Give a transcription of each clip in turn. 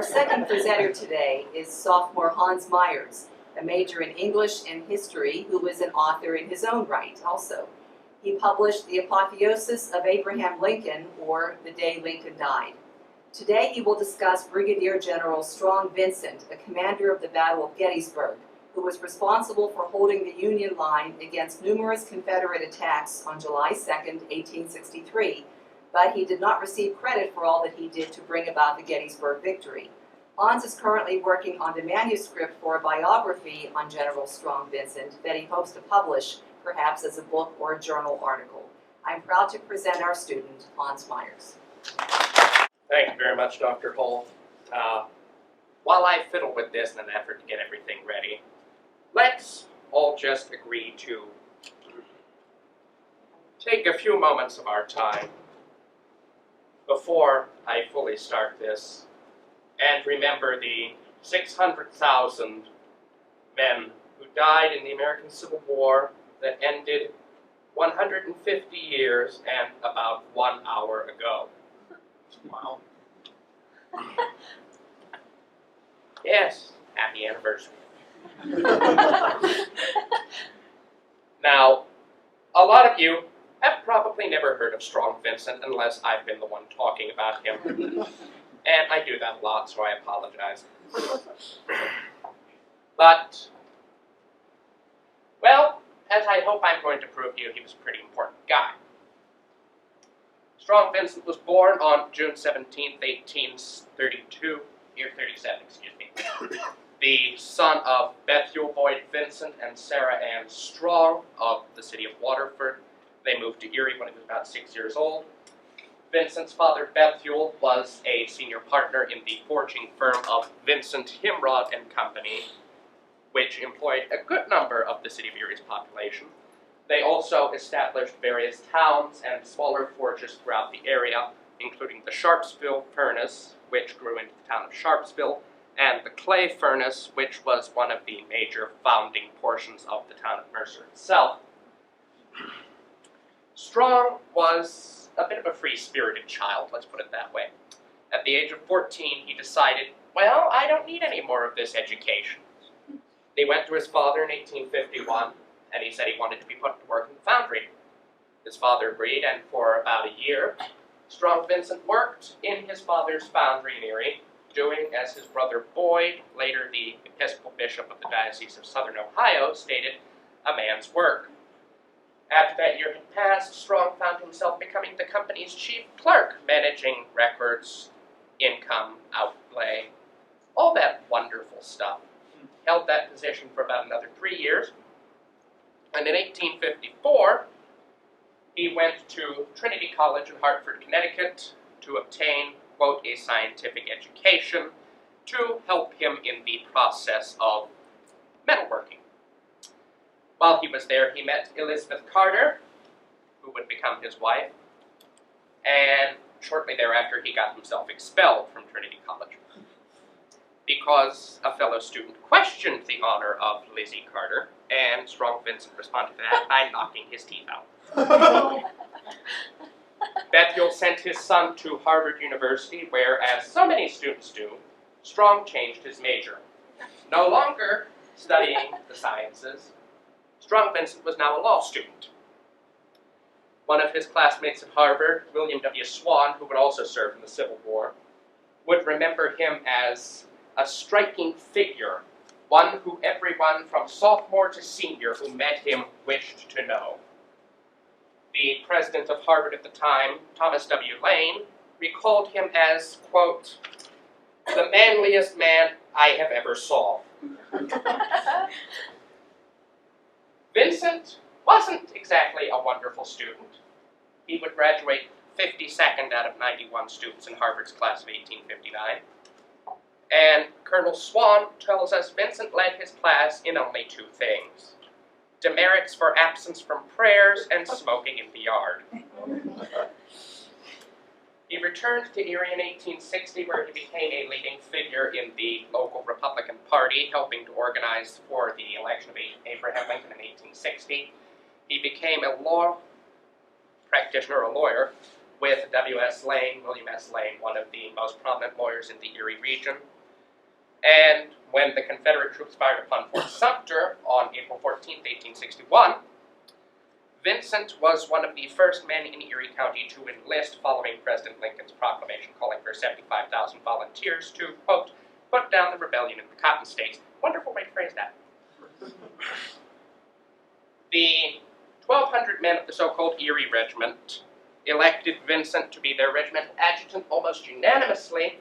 Our second presenter today is sophomore Hans Myers, a major in English and history who is an author in his own right also. He published The Apotheosis of Abraham Lincoln, or The Day Lincoln Died. Today he will discuss Brigadier General Strong Vincent, a commander of the Battle of Gettysburg, who was responsible for holding the Union line against numerous Confederate attacks on July 2, 1863, but he did not receive credit for all that he did to bring about the Gettysburg victory. Hans is currently working on the manuscript for a biography on General Strong Vincent that he hopes to publish, perhaps as a book or a journal article. I'm proud to present our student, Hans Myers. Thank you very much, Dr. Hull. While I fiddle with this in an effort to get everything ready, let's all just agree to take a few moments of our time before I fully start this and remember the 600,000 men who died in the American Civil War that ended 150 years and about 1 hour ago. Wow. Yes, happy anniversary. Now, a lot of you have probably never heard of Strong Vincent unless I've been the one talking about him. And I do that a lot, so I apologize. But, well, as I hope I'm going to prove to you, he was a pretty important guy. Strong Vincent was born on June 17, 1837, the son of Bethuel Boyd Vincent and Sarah Ann Strong of the city of Waterford. They moved to Erie when he was about 6 years old. Vincent's father, Bethuel, was a senior partner in the forging firm of Vincent, Himrod and Company, which employed a good number of the city of Erie's population. They also established various towns and smaller forges throughout the area, including the Sharpsville furnace, which grew into the town of Sharpsville, and the clay furnace, which was one of the major founding portions of the town of Mercer itself. Strong was a bit of a free-spirited child, let's put it that way. At the age of 14, he decided, well, I don't need any more of this education. He went to his father in 1851, and he said he wanted to be put to work in the foundry. His father agreed, and for about a year, Strong Vincent worked in his father's foundry in Erie, doing as his brother Boyd, later the Episcopal Bishop of the Diocese of Southern Ohio, stated, a man's work. After that year had passed, Strong found himself becoming the company's chief clerk, managing records, income, outlay, all that wonderful stuff. Held that position for about another 3 years, and in 1854, he went to Trinity College in Hartford, Connecticut to obtain, quote, a scientific education to help him in the process of metalworking. While he was there, he met Elizabeth Carter, who would become his wife, and shortly thereafter he got himself expelled from Trinity College because a fellow student questioned the honor of Lizzie Carter, and Strong Vincent responded to that by knocking his teeth out. Bethuel sent his son to Harvard University, where, as so many students do, Strong changed his major. No longer studying the sciences, Strong Vincent was now a law student. One of his classmates at Harvard, William W. Swan, who would also serve in the Civil War, would remember him as a striking figure, one who everyone from sophomore to senior who met him wished to know. The president of Harvard at the time, Thomas W. Lane, recalled him as, quote, the manliest man I have ever saw. Vincent wasn't exactly a wonderful student. He would graduate 52nd out of 91 students in Harvard's class of 1859. And Colonel Swan tells us Vincent led his class in only 2 things: demerits for absence from prayers and smoking in the yard. He returned to Erie in 1860, where he became a leading figure in the local Republican Party, helping to organize for the election of Abraham Lincoln in 1860. He became a law practitioner, a lawyer, with W.S. Lane, William S. Lane, one of the most prominent lawyers in the Erie region. And when the Confederate troops fired upon Fort Sumter on April 14, 1861, Vincent was one of the first men in Erie County to enlist following President Lincoln's proclamation calling for 75,000 volunteers to, quote, put down the rebellion in the Cotton States. Wonderful way to phrase that. The 1,200 men of the so-called Erie Regiment elected Vincent to be their regimental adjutant almost unanimously.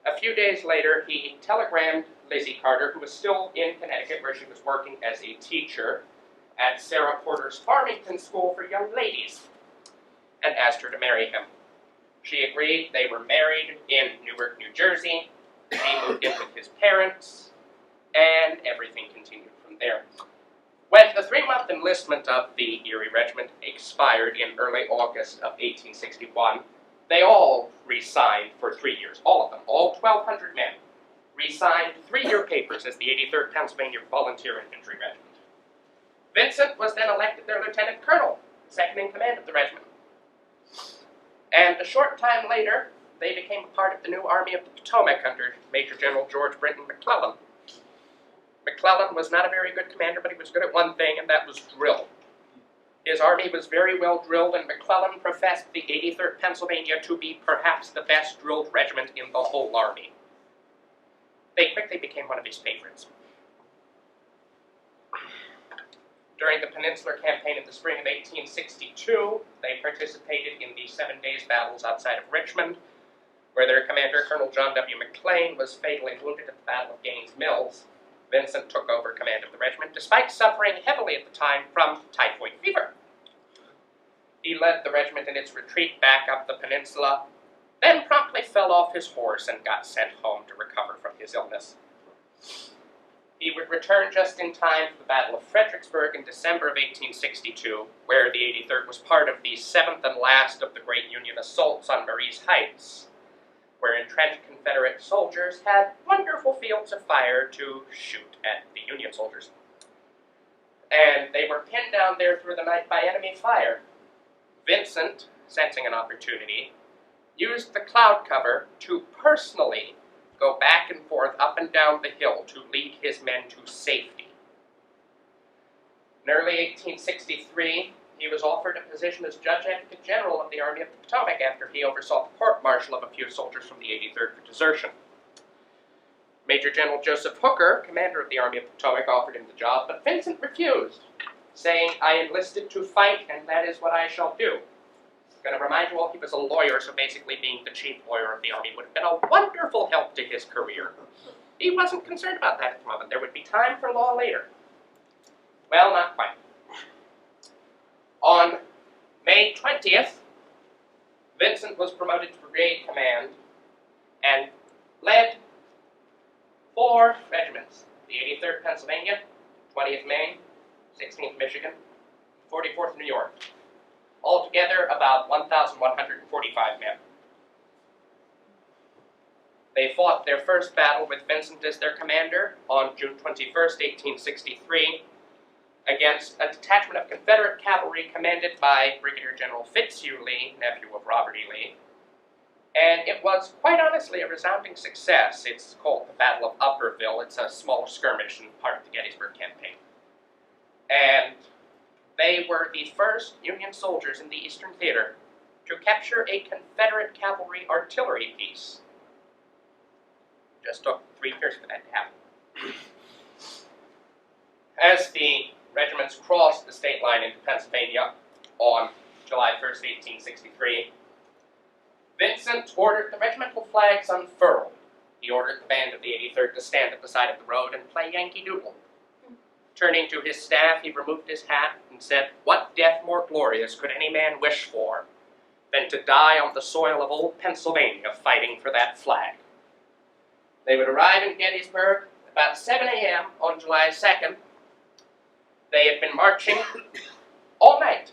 A few days later, he telegrammed Lizzie Carter, who was still in Connecticut, where she was working as a teacher at Sarah Porter's Farmington School for Young Ladies, and asked her to marry him. She agreed. They were married in Newark, New Jersey. He moved in with his parents, and everything continued from there. When the 3-month enlistment of the Erie Regiment expired in early August of 1861, they all re-signed for 3 years. All of them, all 1,200 men, re-signed 3-year papers as the 83rd Pennsylvania Volunteer Infantry Regiment. Vincent was then elected their lieutenant colonel, second in command of the regiment. And a short time later, they became a part of the new Army of the Potomac under Major General George Brinton McClellan. McClellan was not a very good commander, but he was good at one thing, and that was drill. His army was very well drilled, and McClellan professed the 83rd Pennsylvania to be perhaps the best drilled regiment in the whole army. They quickly became one of his favorites. During the Peninsular Campaign in the spring of 1862, they participated in the 7 Days battles outside of Richmond, where their commander, Colonel John W. McLean, was fatally wounded at the Battle of Gaines Mills. Vincent took over command of the regiment, despite suffering heavily at the time from typhoid fever. He led the regiment in its retreat back up the peninsula, then promptly fell off his horse and got sent home to recover from his illness. He would return just in time for the Battle of Fredericksburg in December of 1862, where the 83rd was part of the 7th and last of the great Union assaults on Marye's Heights, where entrenched Confederate soldiers had wonderful fields of fire to shoot at the Union soldiers. And they were pinned down there through the night by enemy fire. Vincent, sensing an opportunity, used the cloud cover to personally go back and forth up and down the hill to lead his men to safety. In early 1863, he was offered a position as Judge Advocate General of the Army of the Potomac after he oversaw the court-martial of a few soldiers from the 83rd for desertion. Major General Joseph Hooker, commander of the Army of the Potomac, offered him the job, but Vincent refused, saying, "I enlisted to fight, and that is what I shall do." I'm going to remind you all, he was a lawyer, so basically being the chief lawyer of the Army would have been a wonderful help to his career. He wasn't concerned about that at the moment. There would be time for law later. Well, not quite. On May 20th, Vincent was promoted to brigade command and led 4 regiments: the 83rd Pennsylvania, 20th Maine, 16th Michigan, 44th New York. Altogether, about 1,145 men. They fought their first battle with Vincent as their commander on June 21st, 1863, against a detachment of Confederate cavalry commanded by Brigadier General Fitzhugh Lee, nephew of Robert E. Lee. And it was, quite honestly, a resounding success. It's called the Battle of Upperville. It's a small skirmish and part of the Gettysburg Campaign. And they were the first Union soldiers in the Eastern Theater to capture a Confederate cavalry artillery piece. Just took 3 years for that to happen. As the regiments crossed the state line into Pennsylvania on July 1st, 1863, Vincent ordered the regimental flags unfurled. He ordered the band of the 83rd to stand at the side of the road and play Yankee Doodle. Turning to his staff, he removed his hat and said, "What death more glorious could any man wish for than to die on the soil of old Pennsylvania fighting for that flag?" They would arrive in Gettysburg about 7 a.m. on July 2nd. They had been marching all night.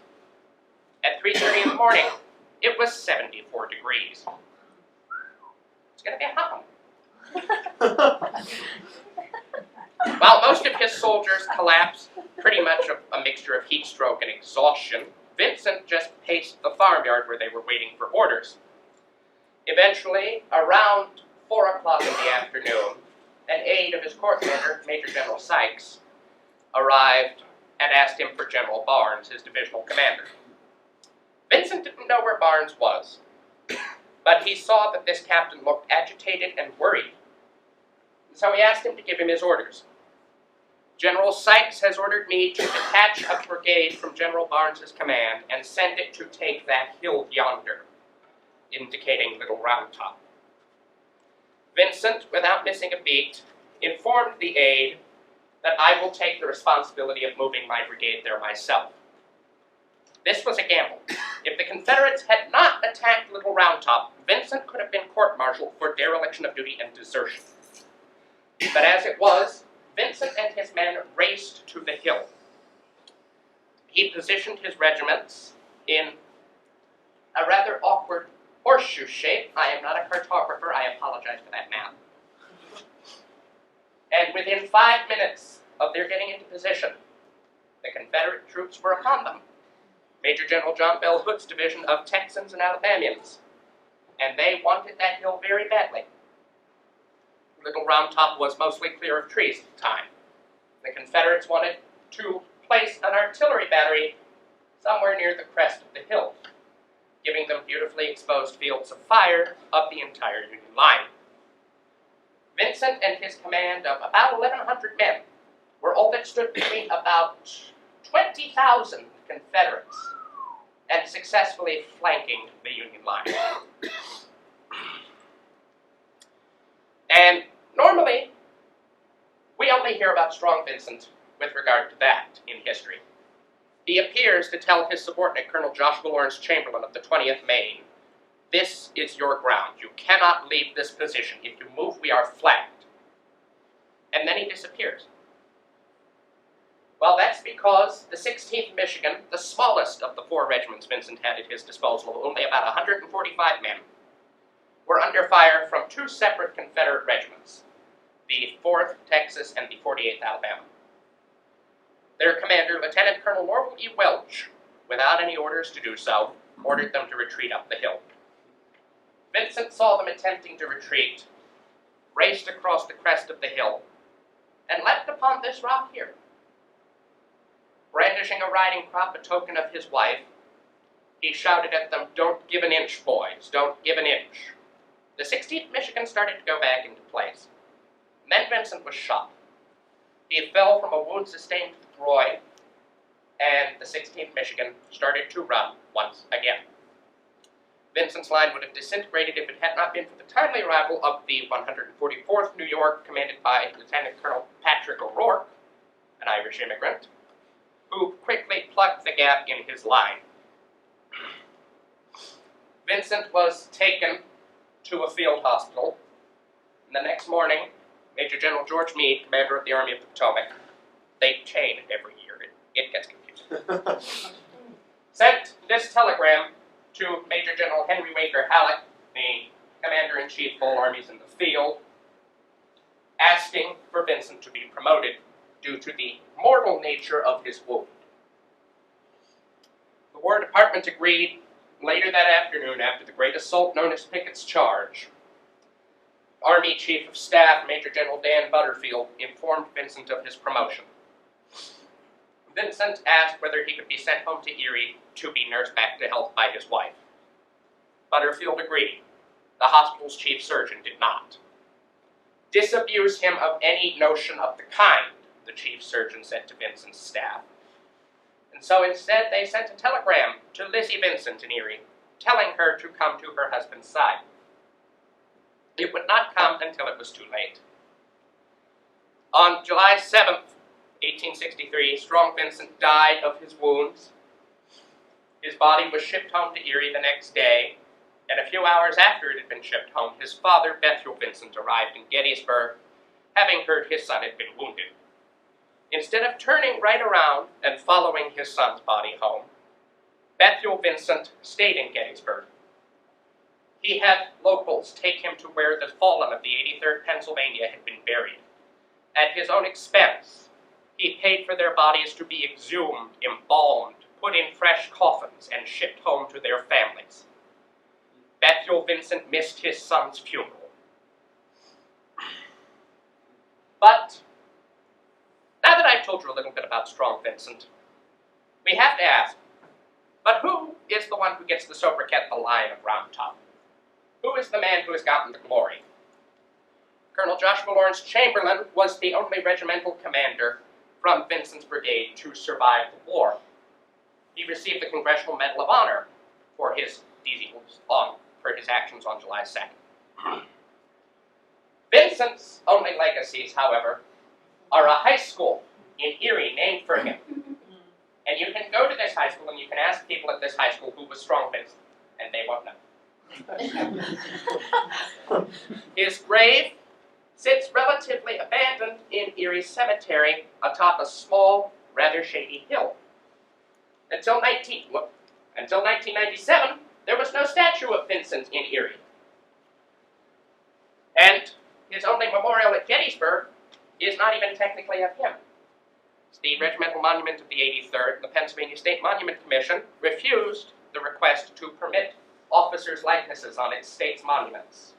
At 3:30 in the morning, it was 74 degrees. It's going to be a hot one. While most of his soldiers collapsed, pretty much a mixture of heat stroke and exhaustion, Vincent just paced the farmyard where they were waiting for orders. Eventually, around 4 o'clock in the afternoon, an aide of his corps commander, Major General Sykes, arrived and asked him for General Barnes, his divisional commander. Vincent didn't know where Barnes was, but he saw that this captain looked agitated and worried. So he asked him to give him his orders. General Sykes has ordered me to detach a brigade from General Barnes's command and send it to take that hill yonder, indicating Little Round Top. Vincent, without missing a beat, informed the aide that I will take the responsibility of moving my brigade there myself. This was a gamble. If the Confederates had not attacked Little Round Top, Vincent could have been court-martialed for dereliction of duty and desertion. But as it was, Vincent and his men raced to the hill. He positioned his regiments in a rather awkward horseshoe shape. I am not a cartographer. I apologize for that map. And within 5 minutes of their getting into position, the Confederate troops were upon them. Major General John Bell Hood's division of Texans and Alabamians. And they wanted that hill very badly. Little Round Top was mostly clear of trees at the time. The Confederates wanted to place an artillery battery somewhere near the crest of the hill, giving them beautifully exposed fields of fire of the entire Union line. Vincent and his command of about 1,100 men were all that stood between about 20,000 Confederates and successfully flanking the Union line. And normally, we only hear about Strong Vincent with regard to that in history. He appears to tell his subordinate, Colonel Joshua Lawrence Chamberlain of the 20th Maine, "This is your ground. You cannot leave this position. If you move, we are flanked." And then he disappears. Well, that's because the 16th Michigan, the smallest of the 4 regiments Vincent had at his disposal, only about 145 men, were under fire from 2 separate Confederate regiments, the 4th Texas and the 48th Alabama. Their commander, Lieutenant Colonel Norval E. Welch, without any orders to do so, ordered them to retreat up the hill. Vincent saw them attempting to retreat, raced across the crest of the hill, and leapt upon this rock here. Brandishing a riding crop, a token of his wife, he shouted at them, "Don't give an inch, boys, don't give an inch." The 16th Michigan started to go back into place. And then Vincent was shot. He fell from a wound sustained to the groin, and the 16th Michigan started to run once again. Vincent's line would have disintegrated if it had not been for the timely arrival of the 144th New York, commanded by Lieutenant Colonel Patrick O'Rourke, an Irish immigrant, who quickly plugged the gap in his line. Vincent was taken to a field hospital, and the next morning, Major General George Meade, commander of the Army of the Potomac, they change every year, it gets confusing, sent this telegram to Major General Henry Waker Halleck, the commander-in-chief of all armies in the field, asking for Vincent to be promoted due to the mortal nature of his wound. The War Department agreed later that afternoon after the great assault known as Pickett's Charge. Army Chief of Staff Major General Dan Butterfield informed Vincent of his promotion. Vincent asked whether he could be sent home to Erie to be nursed back to health by his wife. Butterfield agreed. The hospital's chief surgeon did not. "Disabuse him of any notion of the kind," the chief surgeon said to Vincent's staff. And so instead they sent a telegram to Lizzie Vincent in Erie, telling her to come to her husband's side. It would not come until it was too late. On July 7th, 1863, Strong Vincent died of his wounds. His body was shipped home to Erie the next day, and a few hours after it had been shipped home, his father, Bethuel Vincent, arrived in Gettysburg, having heard his son had been wounded. Instead of turning right around and following his son's body home, Bethuel Vincent stayed in Gettysburg. He had locals take him to where the fallen of the 83rd Pennsylvania had been buried. At his own expense, he paid for their bodies to be exhumed, embalmed, put in fresh coffins and shipped home to their families. Bethuel Vincent missed his son's funeral. But now that I've told you a little bit about Strong Vincent, we have to ask, but who is the one who gets the sobriquet the Lion of Round Top? Who is the man who has gotten the glory? Colonel Joshua Lawrence Chamberlain was the only regimental commander from Vincent's brigade to survive the war. He received the Congressional Medal of Honor for his actions on July 2nd. Vincent's only legacies, however, are a high school in Erie named for him. And you can go to this high school and you can ask people at this high school who was Strong Vincent, and they won't know. His grave sits relatively abandoned in Erie Cemetery atop a small, rather shady hill. Until 1997, there was no statue of Vincent in Erie. And his only memorial at Gettysburg is not even technically of him. It's the Regimental Monument of the 83rd. The Pennsylvania State Monument Commission refused the request to permit officers' likenesses on its state's monuments.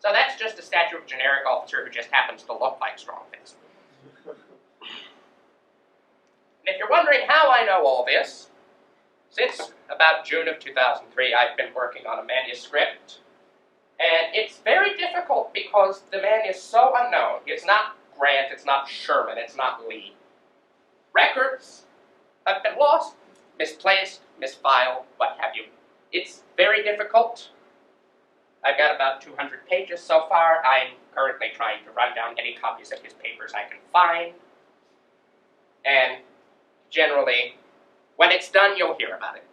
So that's just a statue of a generic officer who just happens to look like Strong Vincent. And if you're wondering how I know all this, since about June of 2003, I've been working on a manuscript. And it's very difficult because the man is so unknown. It's not Grant, it's not Sherman, it's not Lee. Records have been lost, misplaced, misfiled, what have you. It's very difficult. I've got about 200 pages so far. I'm currently trying to run down any copies of his papers I can find. And generally, when it's done, you'll hear about it.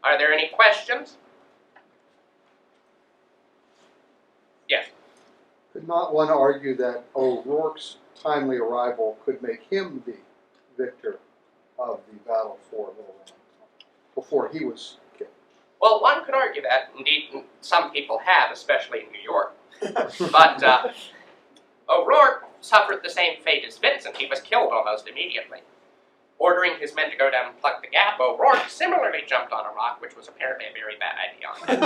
Are there any questions? Yes. Could not one argue that O'Rourke's timely arrival could make him the victor of the battle for Little Round Top before he was killed? Well, one could argue that. Indeed, some people have, especially in New York. But O'Rourke suffered the same fate as Vincent. He was killed almost immediately. Ordering his men to go down and plug the gap, O'Rourke similarly jumped on a rock, which was apparently a very bad idea on that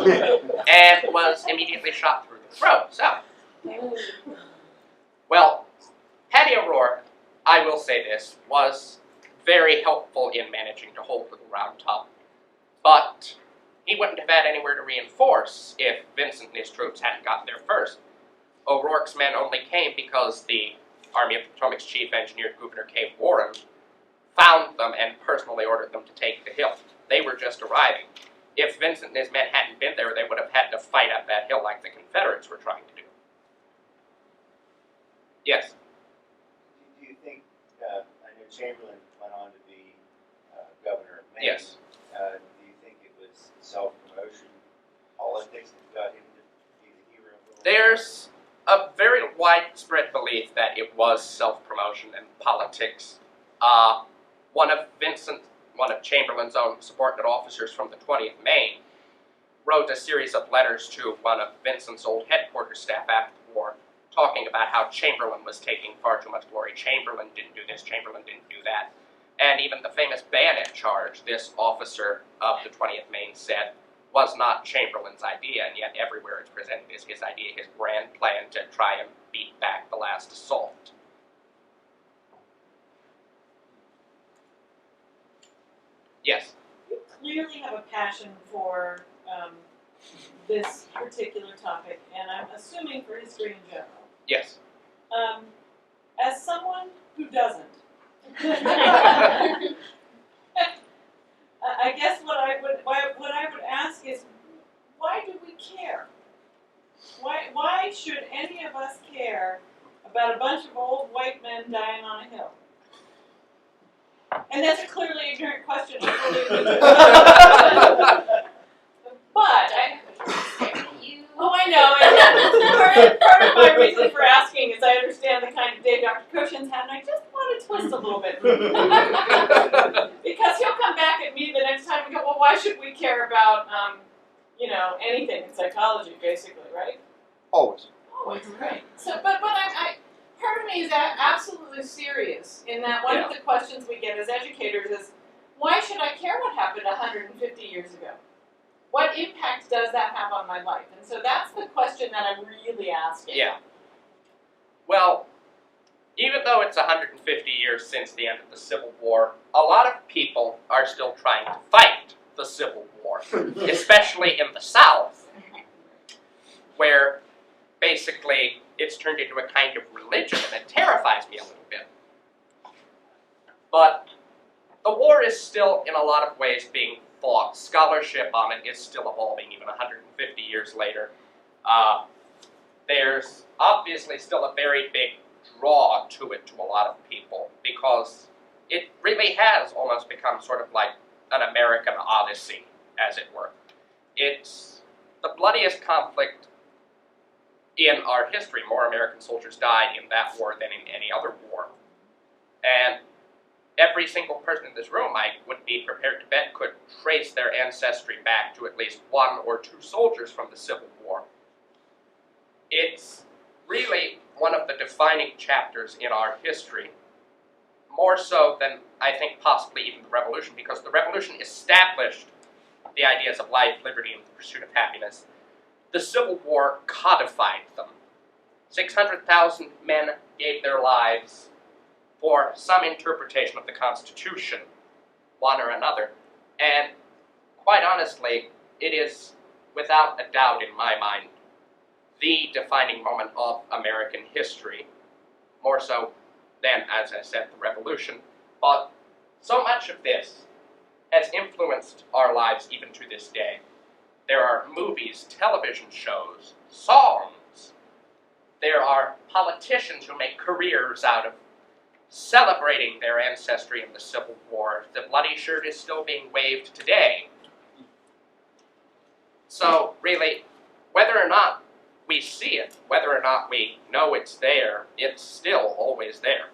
day, and was immediately shot through the throat. So, well, Paddy O'Rourke, I will say this, was very helpful in managing to hold Little Round Top, but he wouldn't have had anywhere to reinforce if Vincent and his troops hadn't gotten there first. O'Rourke's men only came because the Army of the Potomac's chief engineer, Gouverneur K. Warren, found them and personally ordered them to take the hill. They were just arriving. If Vincent and his men hadn't been there, they would have had to fight up that hill like the Confederates were trying to do. Yes? Do you think, I know Chamberlain went on to be governor of Maine. Yes. Do you think it was self-promotion politics that got him to be the hero of the war? There's a very widespread belief that it was self-promotion and politics. One of Chamberlain's own subordinate officers from the 20th Maine wrote a series of letters to one of Vincent's old headquarters staff after the war, talking about how Chamberlain was taking far too much glory. Chamberlain didn't do this, Chamberlain didn't do that. And even the famous bayonet charge, this officer of the 20th Maine said, was not Chamberlain's idea, and yet everywhere it's presented as his idea, his grand plan to try and beat back the last assault. Yes? You clearly have a passion for this particular topic, and I'm assuming for history in general. Yes. As someone who doesn't, I guess what I would ask is, why do we care? Why should any of us care about a bunch of old white men dying on a hill? And that's a clearly ignorant question. But I know. And part of my reason for asking is I understand the kind of day Dr. Cushin's had, and I just want to twist a little bit. Because he'll come back at me the next time and go, well, why should we care about, anything in psychology, basically, right? Always. Always, right. So, but part part of me is absolutely serious in that one of the questions we get as educators is, why should I care what happened 150 years ago? What impact does that have on my life? And so that's the question that I'm really asking. Yeah. Well, even though it's 150 years since the end of the Civil War, a lot of people are still trying to fight the Civil War, especially in the South, where basically it's turned into a kind of religion, and it terrifies me a little bit. But the war is still, in a lot of ways, being fought. Scholarship on it is still evolving, even 150 years later. There's obviously still a very big draw to it to a lot of people, because it really has almost become sort of like an American odyssey, as it were. It's the bloodiest conflict in our history. More American soldiers died in that war than in any other war. And every single person in this room, I would be prepared to bet, could trace their ancestry back to at least one or two soldiers from the Civil War. It's really one of the defining chapters in our history, more so than, I think, possibly even the Revolution, because the Revolution established the ideas of life, liberty, and the pursuit of happiness. The Civil War codified them. 600,000 men gave their lives for some interpretation of the Constitution, one or another. And quite honestly, it is, without a doubt in my mind, the defining moment of American history, more so than, as I said, the Revolution. But so much of this has influenced our lives even to this day. There are movies, television shows, songs. There are politicians who make careers out of celebrating their ancestry in the Civil War. The bloody shirt is still being waved today. So really, whether or not we see it, whether or not we know it's there, it's still always there.